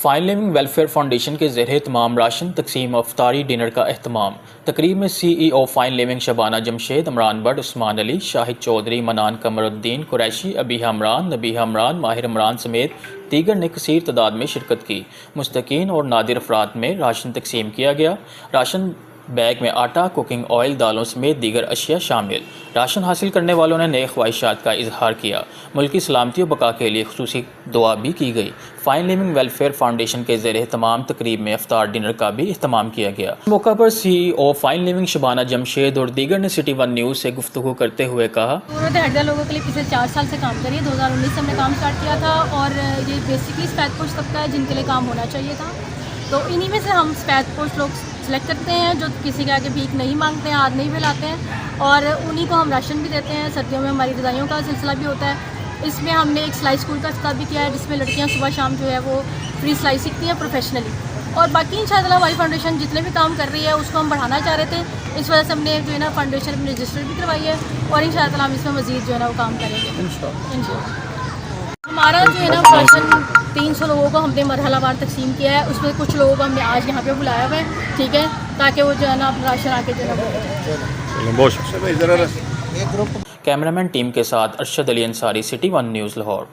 Fine living welfare foundation के ज़ेर तमाम राशन तकसीम अफ्तारी डिनर का अहतमाम। तकरीब में CEO fine living Shabana Jamshed, Imran Butt, Usman Ali, Shahid Chaudhry, Manan Qamaruddin Qureshi, Abiha Imran, Nabiha Imran, माहिर इमरान समेत दीगर ने कसीर तादाद में शिरकत की। मुस्तकीन और नादिर अफराद में राशन तकसीम किया गया। राशन बैग में आटा, कुकिंग ऑयल, दालों समेत दीगर अशिया शामिल। राशन हासिल करने वालों ने नए ख्वाहिशात का इजहार किया। मुल्क की सलामती और बका के लिए खुसूसी दुआ भी की गई। फाइन लिविंग वेलफेयर फाउंडेशन के ज़ेर तमाम तकरीब में अफ्तार डिनर का भी अहतमाम किया गया। मौका पर CEO fine living Shabana Jamshed और दीगर ने City 1 न्यूज़ से गुफ्तगू करते हुए कहा, हड्डा लोगों के लिए पिछले 4 साल से काम करिए। 2019 से हमने काम स्टार्ट किया था और ये बेसिकली स्पैद पोस्ट तबका है जिनके लिए काम होना चाहिए था। तो इन्हीं में से हम स्पैद पोस्ट लोग सेलेक्ट करते हैं जो किसी के आगे भीख नहीं मांगते हैं, हाथ नहीं फैलाते हैं, और उन्हीं को हम राशन भी देते हैं। सर्दियों में हमारी रज़ाइयों का सिलसिला भी होता है। इसमें हमने एक सिलाई स्कूल का स्टार्ट भी किया है जिसमें लड़कियां सुबह शाम जो है वो फ्री सिलाई सीखती हैं प्रोफेशनली। और बाकी इंशाअल्लाह हमारी फाउंडेशन जितने भी काम कर रही है उसको हम बढ़ाना चाह रहे थे। इस वजह से हमने जो है ना फाउंडेशन अपनी रजिस्टर भी करवाई है और इंशाअल्लाह हम इसमें मज़ीद जो है ना वो काम करेंगे इंशाअल्लाह। हमारा जो है ना राशन 300 लोगों को हमने मरहलावार तकसीम किया है। उसमें कुछ लोगों को हमने आज यहाँ पे बुलाया हुआ है, ठीक है, ताकि वो जो है ना अपना राशन आके जो है ना। कैमरामैन टीम के साथ अरशद अली अंसारी, City 1 न्यूज़ लाहौर।